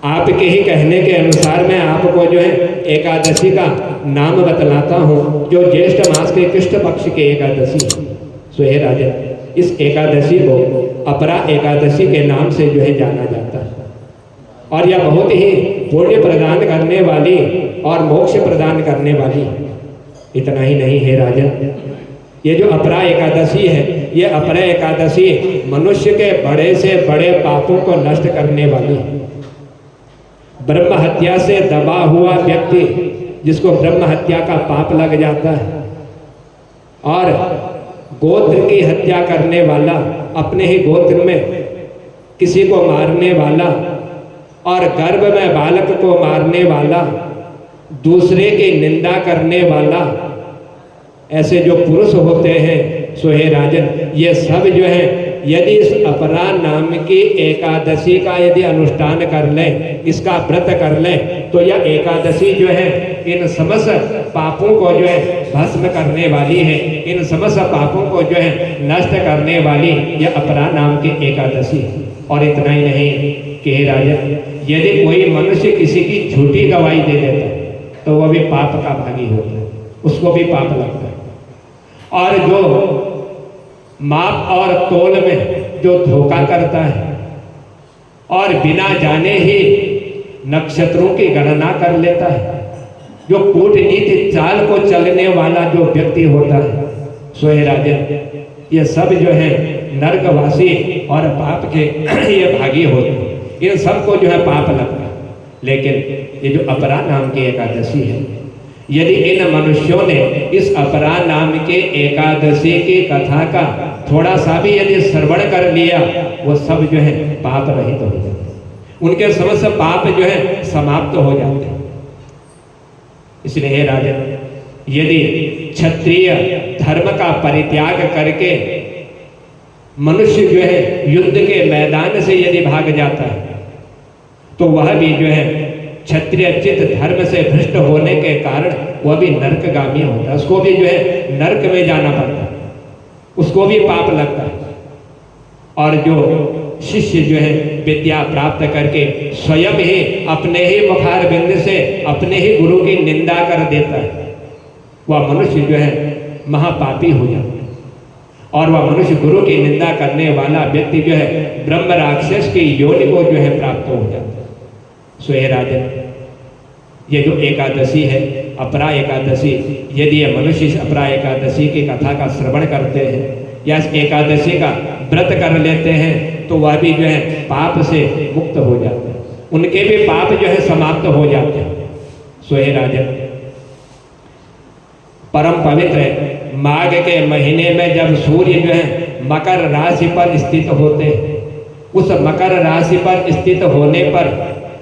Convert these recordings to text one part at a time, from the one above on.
आपके ही कहने के अनुसार मैं आपको जो है एकादशी का नाम बतलाता हूँ, जो ज्येष्ठ मास के कृष्ण पक्ष के एकादशी। सो हे राजन, इस एकादशी को अपरा एकादशी के नाम से जो है जाना जाता है, और यह बहुत ही पुण्य प्रदान करने वाली और मोक्ष प्रदान करने वाली। इतना ही नहीं है राजन, ये जो अपरा एकादशी है, ये अपरा एकादशी मनुष्य के बड़े से बड़े पापों को नष्ट करने वाली। ब्रह्म हत्या से दबा हुआ व्यक्ति, जिसको ब्रह्म हत्या का पाप लग जाता है, और गोत्र की हत्या करने वाला, अपने ही गोत्र में किसी को मारने वाला, और गर्भ में बालक को मारने वाला, दूसरे की निंदा करने वाला, ऐसे जो पुरुष होते हैं, सो हे राजन, ये सब जो है यदि इस अपरा नाम की एकादशी का यदि अनुष्ठान कर लें, इसका व्रत कर लें, तो यह एकादशी जो है इन समस्त पापों को जो है भस्म करने वाली है, इन समस्त पापों को जो है नष्ट करने वाली यह अपरा नाम की एकादशी। और इतना ही नहीं कि हे राजन, यदि कोई मनुष्य किसी की झूठी गवाही दे देता है, तो वह भी पाप का भागी होता है, उसको भी पाप लगता है। और जो माप और तोल में जो धोखा करता है और बिना जाने ही नक्षत्रों की गणना कर लेता है, जो कूटनीति चाल को चलने वाला जो व्यक्ति होता है, सो हे राजन, ये सब जो है नरकवासी और पाप के ये भागी होते हैं, इन सबको जो है पाप लगता है। लेकिन ये जो अपरा नाम की एकादशी है, यदि इन मनुष्यों ने इस अपरा नाम के एकादशी की कथा का थोड़ा सा भी यदि श्रवण कर लिया, वो सब जो है पाप रहित हो जाते हैं, उनके समस्त पाप जो है समाप्त हो जाते हैं। इसलिए हे राजन, यदि क्षत्रिय धर्म का परित्याग करके मनुष्य जो है युद्ध के मैदान से यदि भाग जाता है, तो वह भी जो है क्षत्रिय चित्त धर्म से भ्रष्ट होने के कारण वह भी नरकगामी होता है, उसको भी जो है नरक में जाना पड़ता है, उसको भी पाप लगता है। और जो शिष्य जो है विद्या प्राप्त करके स्वयं ही अपने ही मुखार बिंद से अपने ही गुरु की निंदा कर देता है, वह मनुष्य जो है महापापी हो जाता है। और वह मनुष्य गुरु की निंदा करने वाला व्यक्ति जो है ब्रह्म राक्षस की योनि को जो है प्राप्त हो जाता है। सो हे राजन, ये जो एकादशी है अपरा एकादशी, यदि ये मनुष्य इस अपरा एकादशी की कथा का श्रवण करते हैं या इस एकादशी का व्रत कर लेते हैं, तो वह भी जो है पाप से मुक्त हो जाते हैं, उनके भी पाप जो है समाप्त हो जाते हैं। सो हे राजन, परम पवित्र माघ के महीने में जब सूर्य जो है मकर राशि पर स्थित होते हैं, उस मकर राशि पर स्थित होने पर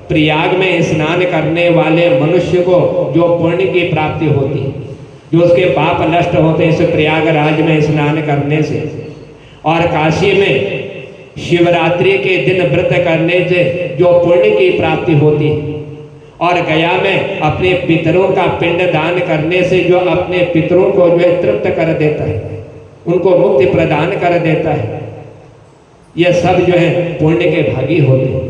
प्रयाग में स्नान करने वाले मनुष्य को जो पुण्य की प्राप्ति होती है, जो उसके पाप नष्ट होते हैं इस प्रयागराज में स्नान करने से, और काशी में शिवरात्रि के दिन व्रत करने से जो पुण्य की प्राप्ति होती है, और गया में अपने पितरों का पिंड दान करने से जो अपने पितरों को जो है तृप्त कर देता है, उनको मुक्ति प्रदान कर देता है, यह सब जो है पुण्य के भागी होते हैं।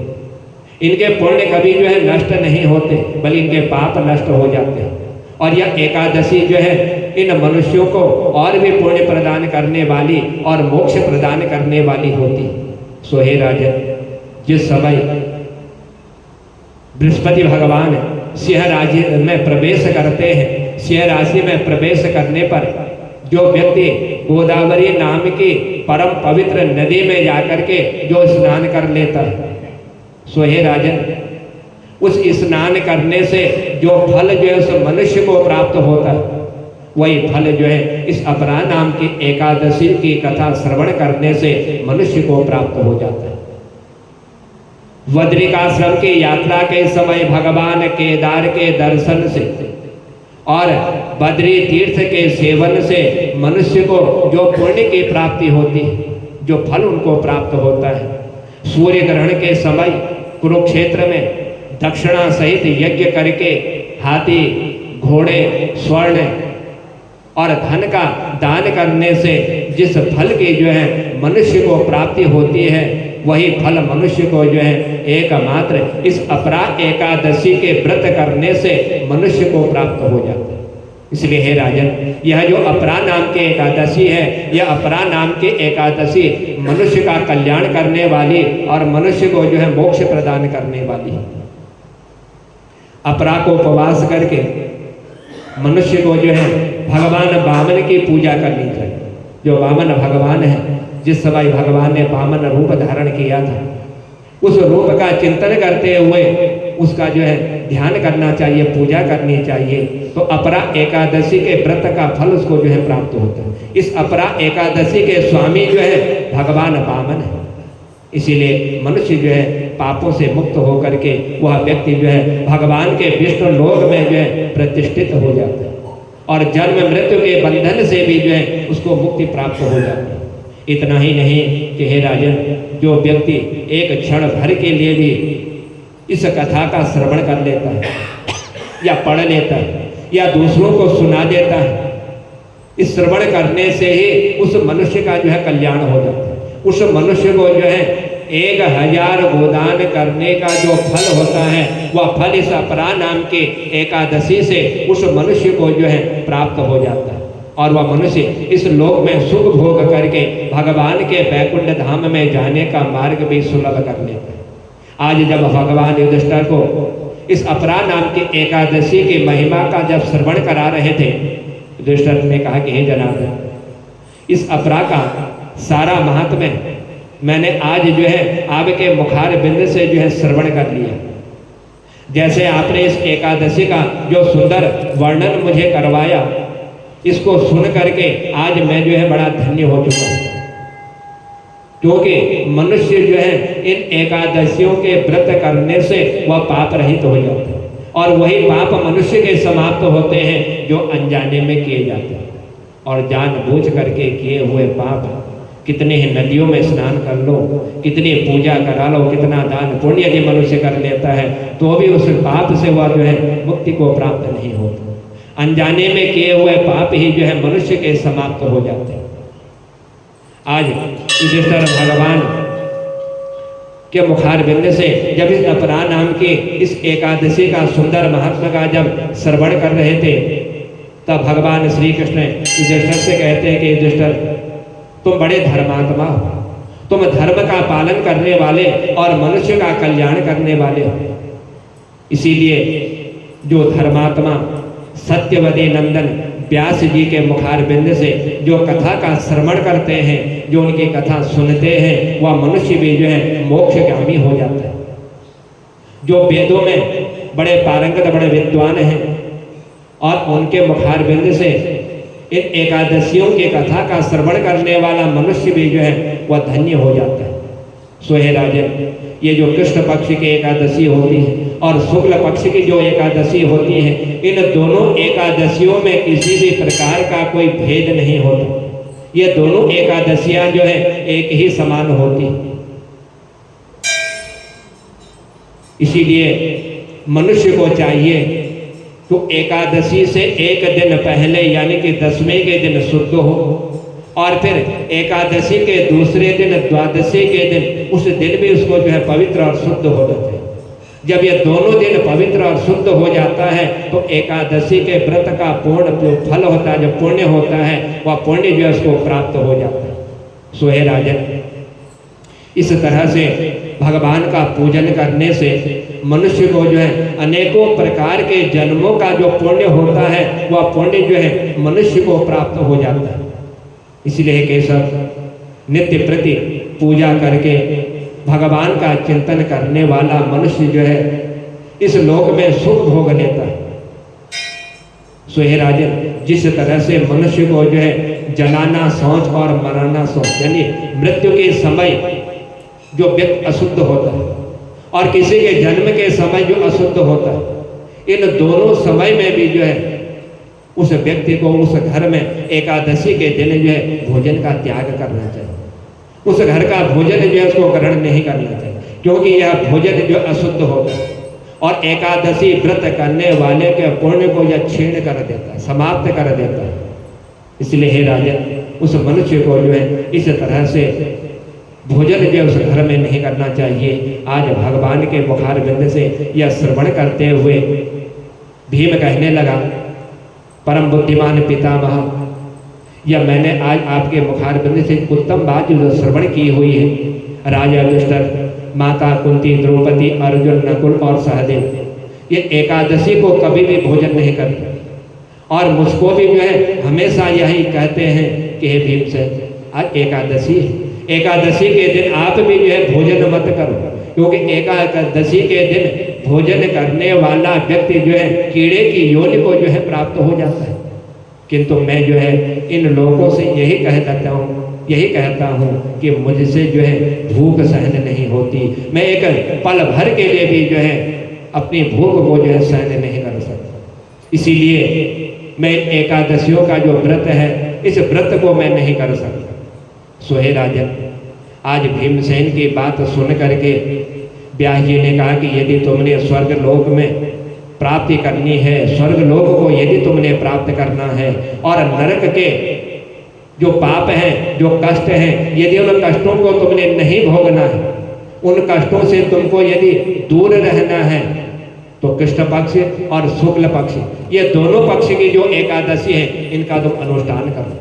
इनके पुण्य कभी जो है नष्ट नहीं होते, बल्कि इनके पाप नष्ट हो जाते हैं। और यह एकादशी जो है इन मनुष्यों को और भी पुण्य प्रदान करने वाली और मोक्ष प्रदान करने वाली होती। सो हे राजन, जिस समय बृहस्पति भगवान सिंह राशि में प्रवेश करते हैं, सिंह राशि में प्रवेश करने पर जो व्यक्ति गोदावरी नाम की परम पवित्र नदी में जाकर के जो स्नान कर लेता है, सो हे राजन, उस स्नान करने से जो फल जो है उस मनुष्य को प्राप्त होता है, वही फल जो है इस अपरा नाम की एकादशी की कथा श्रवण करने से मनुष्य को प्राप्त हो जाता है। बद्रिकाश्रम की यात्रा के समय भगवान केदार के दर्शन से और बद्री तीर्थ के सेवन से मनुष्य को जो पुण्य की प्राप्ति होती है, जो फल उनको प्राप्त होता है। सूर्य ग्रहण के समय कुरुक्षेत्र में दक्षिणा सहित यज्ञ करके हाथी, घोड़े, स्वर्ण और धन का दान करने से जिस फल की जो है मनुष्य को प्राप्ति होती है, वही फल मनुष्य को जो है एकमात्र इस अपरा एकादशी के व्रत करने से मनुष्य को प्राप्त हो जाता है। इसलिए हे राजन, यह जो अपरा नाम के एकादशी है, यह अपरा नाम के एकादशी मनुष्य का कल्याण करने वाली और मनुष्य को जो है मोक्ष प्रदान करने वाली है। अपरा को उपवास करके मनुष्य को जो है भगवान वामन की पूजा करनी चाहिए। जो वामन भगवान है, जिस समय भगवान ने वामन रूप धारण किया था, उस रूप का चिंतन करते हुए उसका जो है ध्यान करना चाहिए, पूजा करनी चाहिए। तो अपरा एकादशी के व्रत का फल उसको जो है प्राप्त होता है। इस अपरा एकादशी के स्वामी जो है भगवान वामन है। इसीलिए मनुष्य जो है पापों से मुक्त होकर के वह व्यक्ति जो है भगवान के विष्णु लोक में जो है प्रतिष्ठित हो जाता है और जन्म मृत्यु के बंधन से भी जो है उसको मुक्ति प्राप्त हो जाती है। इतना ही नहीं कि हे राजन, जो व्यक्ति एक क्षण भर के लिए भी इस कथा का श्रवण कर लेता है या पढ़ लेता है या दूसरों को सुना देता है, इस श्रवण करने से ही उस मनुष्य का जो है कल्याण हो जाता है। उस मनुष्य को जो है 1000 गोदान करने का जो फल होता है, वह फल इस अपरा नाम के एकादशी से उस मनुष्य को जो है प्राप्त हो जाता है और वह मनुष्य इस लोक में सुख भोग करके भगवान के वैकुंठ धाम में जाने का मार्ग भी सुलभ कर लेता है। आज जब भगवान युधिष्ठिर को इस अपरा नाम की एकादशी की महिमा का जब श्रवण करा रहे थे, युधिष्ठिर ने कहा कि हे जनार्दन, इस अपरा का सारा महात्म्य मैंने आज जो है आपके मुखार बिंद से जो है श्रवण कर लिया। जैसे आपने इस एकादशी का जो सुंदर वर्णन मुझे करवाया, इसको सुन करके आज मैं जो है बड़ा धन्य हो चुका हूँ। क्योंकि मनुष्य जो है इन एकादशियों के व्रत करने से वह पाप रहित हो जाता है और वही पाप मनुष्य के समाप्त होते हैं जो अनजाने में किए जाते हैं। और जानबूझ करके किए हुए पाप, कितने ही नदियों में स्नान कर लो, कितनी पूजा करा लो, कितना दान पुण्य यदि मनुष्य कर लेता है तो भी उस पाप से वह जो है मुक्ति को प्राप्त नहीं होता। अनजाने में किए हुए पाप ही जो है मनुष्य के समाप्त हो जाते हैं। आज युधिष्ठिर भगवान के मुखार बिंद से जब इस अपरा नाम के इस एकादशी का सुंदर महात्मा का जब श्रवण कर रहे थे, तब भगवान श्री कृष्ण युधिष्ठिर से कहते हैं कि युधिष्ठिर, तुम बड़े धर्मात्मा हो, तुम धर्म का पालन करने वाले और मनुष्य का कल्याण करने वाले हो। इसीलिए जो धर्मात्मा सत्यवती नंदन व्यास जी के मुखार बिंद से जो कथा का श्रवण करते हैं, जो उनकी कथा सुनते हैं, वह मनुष्य भी जो है मोक्षगामी हो जाता है। जो वेदों में बड़े पारंगत, बड़े विद्वान हैं और उनके मुखार बिंद से इन एकादशियों की कथा का श्रवण करने वाला मनुष्य भी जो है वह धन्य हो जाता है। सो हे राजन, ये जो कृष्ण पक्ष की एकादशी होती है और शुक्ल पक्ष की जो एकादशी होती है, इन दोनों एकादशियों में किसी भी प्रकार का कोई भेद नहीं होता। ये दोनों एकादशियां जो है एक ही समान होती है। इसीलिए मनुष्य को चाहिए तो एकादशी से एक दिन पहले यानी कि 10वें के दिन शुद्ध हो और फिर एकादशी के दूसरे दिन, द्वादशी के दिन, उस दिन भी उसको जो है पवित्र और शुद्ध हो जाता है। जब ये दोनों दिन पवित्र और शुद्ध हो जाता है तो एकादशी के व्रत का पूर्ण जो फल होता है, जो पुण्य होता है, वह पुण्य जो है उसको प्राप्त हो जाता है। सो हे राजन, इस तरह से भगवान का पूजन करने से मनुष्य को जो है अनेकों प्रकार के जन्मों का जो पुण्य होता है, वह पुण्य जो है मनुष्य को प्राप्त हो जाता है। इसलिए केशव नित्य प्रति पूजा करके भगवान का चिंतन करने वाला मनुष्य जो है इस लोक में सुख भोग लेता है। सो हे राजन, जिस तरह से मनुष्य को जो है जलाना सोच और मराना सोच, यानी मृत्यु के समय जो व्यक्ति अशुद्ध होता है और किसी के जन्म के समय जो अशुद्ध होता है, इन दोनों समय में भी जो है उस व्यक्ति को उस घर में एकादशी के दिन जो है भोजन का त्याग करना चाहिए। उस घर का भोजन जो है उसको ग्रहण नहीं करना चाहिए, क्योंकि यह भोजन जो अशुद्ध होता है और एकादशी व्रत करने वाले के पुण्य को यह क्षीण कर देता है, समाप्त कर देता है। इसलिए हे राजन, उस मनुष्य को जो है इस तरह से भोजन जो उस घर में नहीं करना चाहिए। आज भगवान के मुखार बिंद से यह श्रवण करते हुए भीम कहने लगा, परम बुद्धिमान पितामह, या मैंने आज आपके मुखार बिंद से उत्तम बात जो श्रवण की हुई है, राजा युधिष्ठिर, माता कुंती, द्रौपदी, अर्जुन, नकुल और सहदेव ये एकादशी को कभी भी भोजन नहीं करते और मुझको भी जो है हमेशा यही कहते हैं कि हे भीमसेन, आज एकादशी है, एकादशी के दिन आप भी जो है भोजन मत करो, क्योंकि एकादशी के दिन भोजन करने वाला व्यक्ति जो है कीड़े की योनि को जो है प्राप्त हो जाता है। किंतु मैं जो है इन लोगों से यही कहता हूँ कि मुझसे जो है भूख सहन नहीं होती, मैं एक पल भर के लिए भी जो है अपनी भूख को जो है सहन नहीं कर सकता। इसीलिए मैं एकादशियों का जो व्रत है इस व्रत को मैं नहीं कर सकता। सो हे राजन, आज भीमसेन की बात सुन करके व्यास जी ने कहा कि यदि तुमने स्वर्ग लोक में प्राप्ति करनी है, स्वर्ग लोक को यदि तुमने प्राप्त करना है और नरक के जो पाप हैं, जो कष्ट हैं, यदि उन कष्टों को तुमने नहीं भोगना है, उन कष्टों से तुमको यदि दूर रहना है, तो कृष्ण पक्ष और शुक्ल पक्ष ये दोनों पक्ष की जो एकादशी है इनका तुम अनुष्ठान करो,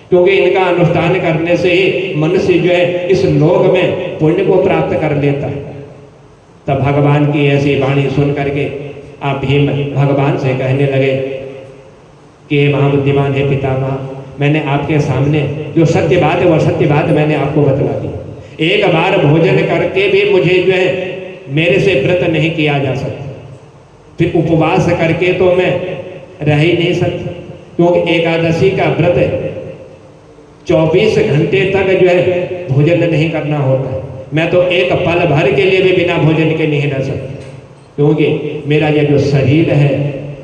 क्योंकि इनका अनुष्ठान करने से ही मनुष्य जो है इस लोक में पुण्य को प्राप्त कर लेता है। तब भगवान की ऐसी वाणी सुन करके आप भीम भगवान से कहने लगे कि हे महाबुद्धिमान, हे पितामह, मैंने आपके सामने जो सत्य बात है वह सत्य बात मैंने आपको बतला दी। एक बार भोजन करके भी मुझे जो है मेरे से व्रत नहीं किया जा सकता, फिर उपवास करके तो मैं रह ही नहीं सकता, क्योंकि एकादशी का व्रत 24 घंटे तक जो है भोजन नहीं करना होता है। मैं तो एक पल भर के लिए भी बिना भोजन के नहीं रह सकता, क्योंकि मेरा यह जो शरीर है,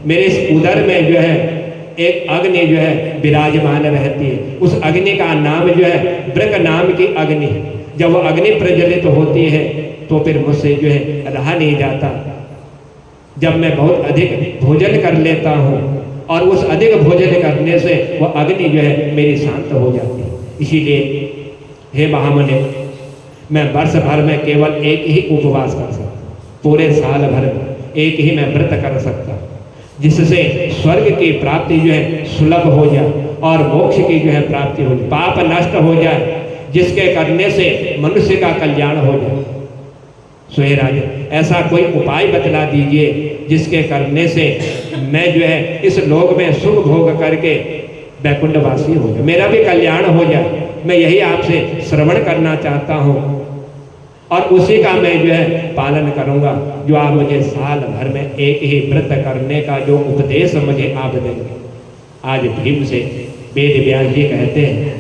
मेरे इस उदर में जो है एक अग्नि जो है विराजमान रहती है। उस अग्नि का नाम जो है वृक नाम की अग्नि। जब वो अग्नि प्रज्वलित होती है तो फिर मुझसे जो है रहा नहीं जाता। जब मैं बहुत अधिक भोजन कर लेता हूँ और उस अधिक भोजन करने से वह अग्नि जो है मेरी शांत हो जाती है। इसीलिए हे महामुनि, मैं वर्ष भर में केवल एक ही उपवास कर सकता, पूरे साल भर में एक ही मैं व्रत कर सकता, जिससे स्वर्ग की प्राप्ति जो है सुलभ हो जाए और मोक्ष की जो है प्राप्ति हो जाए, पाप नष्ट हो जाए, जिसके करने से मनुष्य का कल्याण हो जाए। सो हे राजा, ऐसा कोई उपाय बतला दीजिए जिसके करने से मैं जो है इस लोक में सुख भोग करके वैकुंठवासी हो जाए, मेरा भी कल्याण हो जाए। मैं यही आपसे श्रवण करना चाहता हूँ और उसी का मैं जो है पालन करूँगा, जो आप मुझे साल भर में एक ही व्रत करने का जो उपदेश मुझे आप देंगे। आज भीम से वेद व्यास जी कहते हैं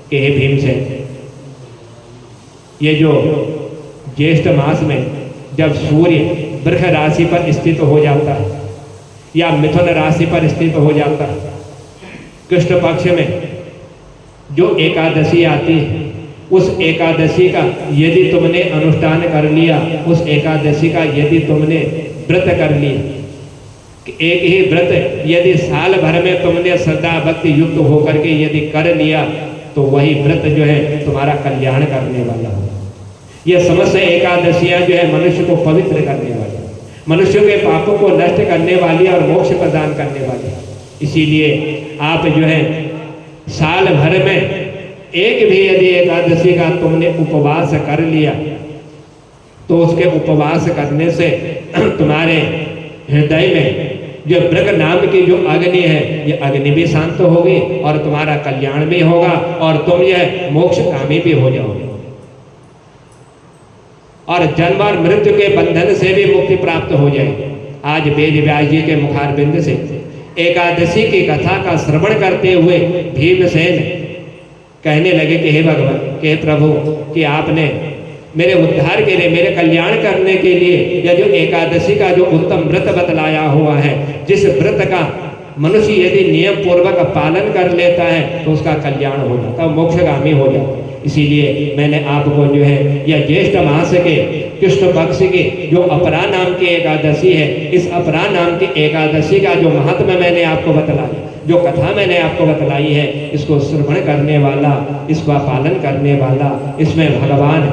कि हे भीम से, ये जो ज्येष्ठ मास में जब सूर्य वृष राशि पर स्थित हो जाता है या मिथुन राशि पर स्थित हो जाता है, कृष्ण पक्ष में जो एकादशी आती है, उस एकादशी का यदि तुमने अनुष्ठान कर लिया, उस एकादशी का यदि तुमने व्रत कर लिया, एक ही व्रत यदि साल भर में तुमने श्रद्धा भक्ति युक्त होकर के यदि कर लिया, तो वही व्रत जो है तुम्हारा कल्याण करने वाला हो। यह समस्त एकादशियां जो है मनुष्य को पवित्र करने वाली, मनुष्य के पापों को नष्ट करने वाली और मोक्ष प्रदान करने वाली। इसीलिए आप जो है साल भर में एक भी यदि एकादशी का तुमने उपवास कर लिया, तो उसके उपवास करने से तुम्हारे हृदय में जो वृक नाम की जो अग्नि है, ये अग्नि भी शांत होगी और तुम्हारा कल्याण भी होगा और तुम यह मोक्षकामी भी हो जाओगे और जन्म और मृत्यु के बंधन से भी मुक्ति प्राप्त हो जाएगी। आज वेद व्यास जी के मुखार बिंद से एकादशी की कथा का श्रवण करते हुए भीमसेन कहने लगे कि हे भगवान, कि हे प्रभु, कि आपने मेरे उद्धार के लिए, मेरे कल्याण करने के लिए यह जो एकादशी का जो उत्तम व्रत बतलाया हुआ है, जिस व्रत का मनुष्य यदि नियम पूर्वक पालन कर लेता है तो उसका कल्याण हो जाता है, मोक्षगामी हो जाता है। इसीलिए मैंने आपको जो है यह ज्येष्ठ मास के कृष्ण पक्ष की जो अपरा नाम की एकादशी है, इस अपरा नाम की एकादशी का जो महात्म्य मैंने आपको बतलाया, जो कथा मैंने आपको बतलाई है, इसको श्रवण करने वाला, इसका पालन करने वाला, इसमें भगवान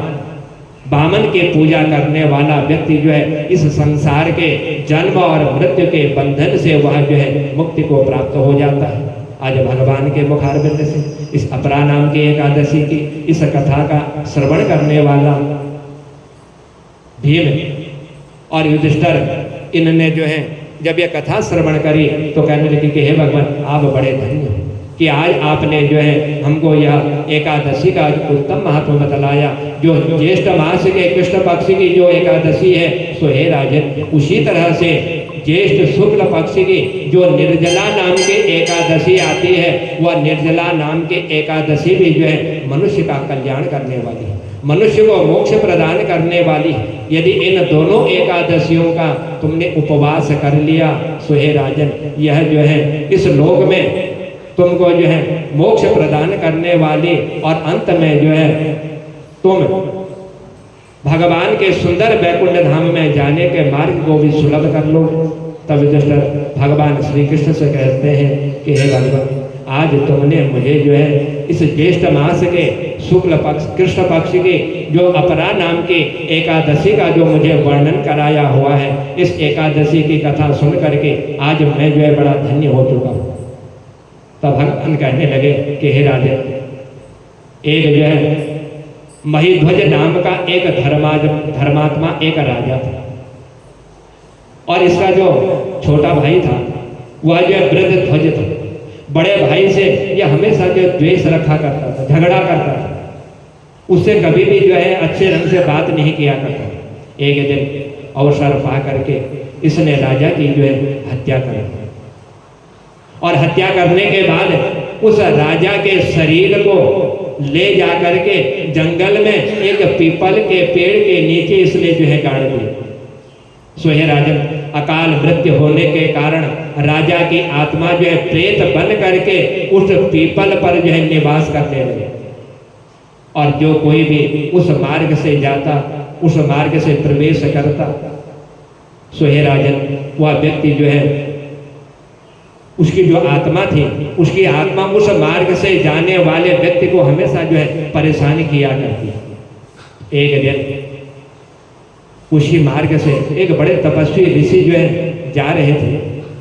वामन के पूजा करने वाला व्यक्ति जो है इस संसार के जन्म और मृत्यु के बंधन से वह जो है मुक्ति को प्राप्त हो जाता है। आज भगवान के मुखारबिंद से इस अपरा नाम की एकादशी की इस कथा का श्रवण करने वाला भीम और युधिष्ठिर, इन्होंने जो है जब यह कथा श्रवण करी तो कहने लगे कि हे भगवान, आप बड़े धन्य हो कि आज आपने जो है हमको यह एकादशी का उत्तम महत्व बतलाया। जो ज्येष्ठ मास के कृष्ण पक्ष की जो एकादशी है, सो हे राजन, उसी तरह से ज्येष्ठ शुक्ल पक्ष की जो निर्जला नाम की एकादशी आती है, वह निर्जला नाम की एकादशी भी जो है मनुष्य का कल्याण करने वाली है, मनुष्य को मोक्ष प्रदान करने वाली है। यदि इन दोनों एकादशियों का तुमने उपवास कर लिया, सो हे राजन, यह जो है इस लोक में तुमको जो है मोक्ष प्रदान करने वाली, और अंत में जो है तुम भगवान के सुंदर वैकुंठ धाम में जाने के मार्ग को भी सुलभ कर लो। तब युधिष्ठिर भगवान श्री कृष्ण से कहते हैं कि हे भगवान, आज तुमने मुझे जो है इस ज्येष्ठ मास के शुक्ल पक्ष कृष्ण पक्ष की जो अपरा नाम की एकादशी का जो मुझे वर्णन कराया हुआ है, इस एकादशी की कथा सुन करके आज मैं जो है बड़ा धन्य हो चुका हूँ। तब भगवान कहने लगे कि हे राजन, एक जो है महिध्वज नाम का एक धर्मात्मा एक राजा था, और इसका जो छोटा भाई था वह जो है वृद्धध्वज था। बड़े भाई से यह हमेशा जो द्वेष रखा करता था, झगड़ा करता था, उससे कभी भी जो है अच्छे ढंग से बात नहीं किया करता। एक दिन अवसर पा करके इसने राजा की जो है हत्या कर दी, और हत्या करने के बाद उस राजा के शरीर को ले जा करके जंगल में एक पीपल के पेड़ के नीचे इसने जो है गाड़ दिया। सो हे राजन, अकाल मृत्यु होने के कारण राजा की आत्मा जो है प्रेत बन करके उस पीपल पर जो है निवास करने लगे, और जो कोई भी उस मार्ग से जाता, उस मार्ग से प्रवेश करता, सो हे राजन, वह व्यक्ति जो है उसकी जो आत्मा थी, उसकी आत्मा उस मार्ग से जाने वाले व्यक्ति को हमेशा जो है परेशान किया करती। एक दिन उसी मार्ग से एक बड़े तपस्वी ऋषि जो है जा रहे थे।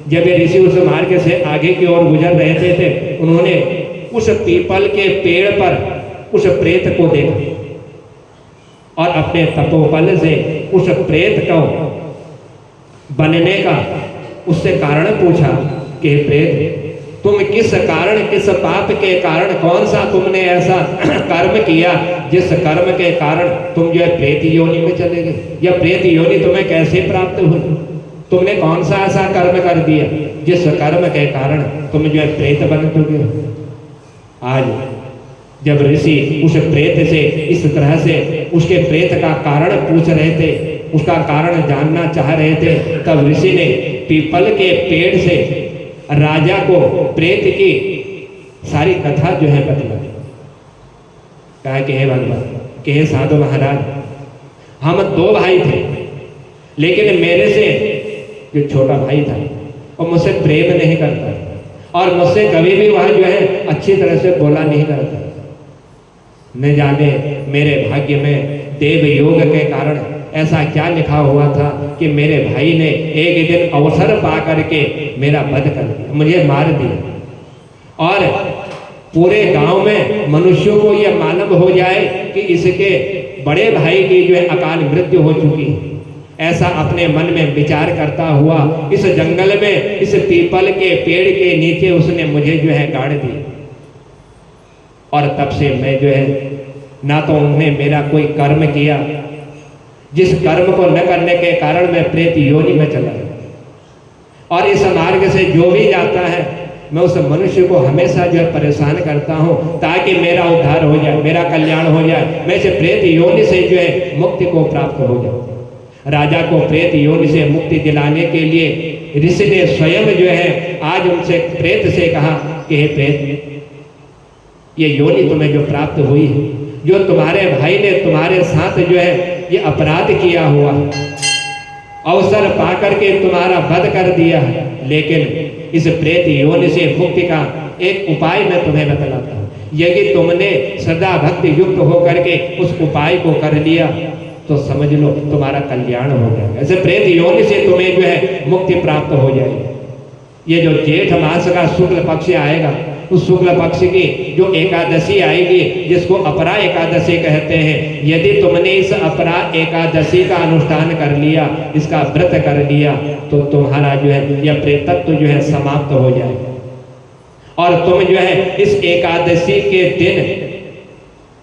जब ये ऋषि उस मार्ग से आगे की ओर गुजर रहे थे, उन्होंने उस पीपल के पेड़ पर उस प्रेत को देखा और अपने तपोबल से उस प्रेत को बनने का उससे कारण पूछा कि प्रेत, तुम किस कारण, किस पाप के कारण, कौन सा तुमने ऐसा कर्म किया जिस कर्म के कारण तुम जो है प्रेत योनि में चले गए? या प्रेत योनि तुम्हें कैसे प्राप्त हुई? तुमने कौन सा ऐसा कर्म कर दिया जिस कर्म के कारण तुम जो है प्रेत बन चुके हो? आज जब ऋषि उस प्रेत से इस तरह से उसके प्रेत का कारण पूछ रहे थे, उसका कारण जानना चाह रहे थे, तब ऋषि ने पीपल के पेड़ से राजा को प्रेत की सारी कथा जो है बतलाई। कहा कि हे भगवान, कि हे साधु महाराज, हम दो भाई थे, लेकिन मेरे से जो छोटा भाई था वो मुझसे प्रेम नहीं करता, और मुझसे कभी भी वह जो है अच्छी तरह से बोला नहीं करता। न जाने मेरे भाग्य में देव योग के कारण ऐसा क्या लिखा हुआ था कि मेरे भाई ने एक दिन अवसर पा करके मेरा वध कर दिया, मुझे मार दिया, और पूरे गांव में मनुष्यों को यह मालूम हो जाए कि इसके बड़े भाई की जो है अकाल मृत्यु हो चुकी है। ऐसा अपने मन में विचार करता हुआ इस जंगल में इस पीपल के पेड़ के नीचे उसने मुझे जो है गाड़ दिया, और तब से मैं जो है ना तो उन्होंने मेरा कोई कर्म किया जिस कर्म को न करने के कारण मैं प्रेत योनि में चला, और इस मार्ग से जो भी जाता है मैं उस मनुष्य को हमेशा जो है परेशान करता हूँ ताकि मेरा उद्धार हो जाए, मेरा कल्याण हो जाए, मैं इस प्रेत योनि से जो है मुक्ति को प्राप्त हो जाऊँ। राजा को प्रेत योनि से मुक्ति दिलाने के लिए ऋषि ने स्वयं जो है आज उनसे प्रेत से कहा कि हे प्रेत, ये योनि तुम्हें जो प्राप्त हुई है, जो तुम्हारे भाई ने तुम्हारे साथ जो है ये अपराध किया हुआ, अवसर पाकर के तुम्हारा वध कर दिया है, लेकिन इस प्रेत योनि से मुक्ति का एक उपाय मैं तुम्हें बतलाता हूँ। यदि तुमने श्रद्धा भक्ति युक्त होकर के उस उपाय को कर लिया तो समझ लो तुम्हारा कल्याण हो जाएगा। ऐसे प्रेत योनि से तुम्हें जो है मुक्ति प्राप्त हो जाएगी। ये जो जेठ मास का शुक्ल पक्ष आएगा, उस शुक्ल पक्ष की जो एकादशी आएगी जिसको अपरा एकादशी कहते हैं, यदि तुमने इस अपरा एकादशी का अनुष्ठान कर लिया, इसका व्रत कर लिया, तो तुम्हारा जो है यह प्रेतत्व जो है समाप्त हो जाएगा। और तुम जो है इस एकादशी के दिन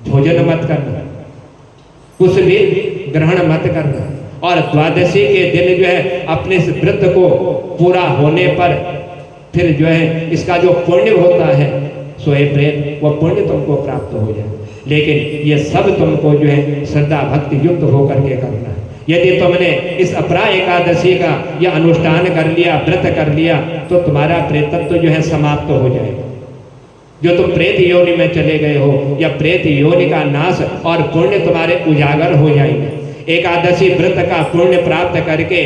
भोजन मत करना, कुछ भी ग्रहण मत करना, और द्वादशी के दिन जो है अपने इस व्रत को पूरा होने पर फिर जो है इसका जो पुण्य होता है सोए प्रेत, वह पुण्य तुमको प्राप्त हो जाए। लेकिन ये सब तुमको जो है श्रद्धा भक्ति युक्त होकर के करना है। यदि तुमने इस अपरा एकादशी का यह अनुष्ठान कर लिया, व्रत कर लिया, तो तुम्हारा प्रेतत्व जो है समाप्त हो जाएगा। जो तुम प्रेत योनि में चले गए हो, या प्रेत योनि का नाश और पुण्य तुम्हारे उजागर हो जाएंगे। एकादशी व्रत का पुण्य प्राप्त करके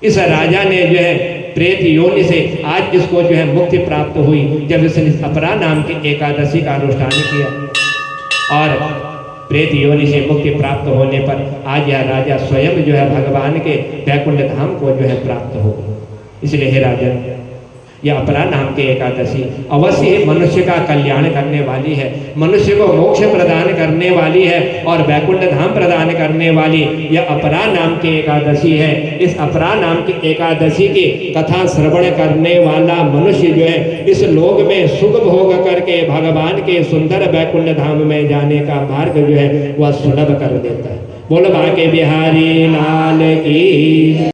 इस राजा ने जो है प्रेत योनि से आज इसको जो है मुक्ति प्राप्त हुई, जब इसने अपरा नाम की एकादशी का अनुष्ठान किया। और प्रेत योनि से मुक्ति प्राप्त होने पर आज यह राजा स्वयं जो है भगवान के वैकुंठ धाम को जो है प्राप्त हो गई। इसलिए हे राजन, यह अपरा नाम की एकादशी अवश्य ही मनुष्य का कल्याण करने वाली है, मनुष्य को मोक्ष प्रदान करने वाली है और वैकुंठ धाम प्रदान करने वाली यह अपरा नाम की एकादशी है। इस अपरा नाम की एकादशी की कथा श्रवण करने वाला मनुष्य जो है इस लोक में सुख भोग करके भगवान के सुंदर वैकुंठ धाम में जाने का मार्ग जो है वह सुलभ कर देता है। बोल बाके बिहारी लाल की।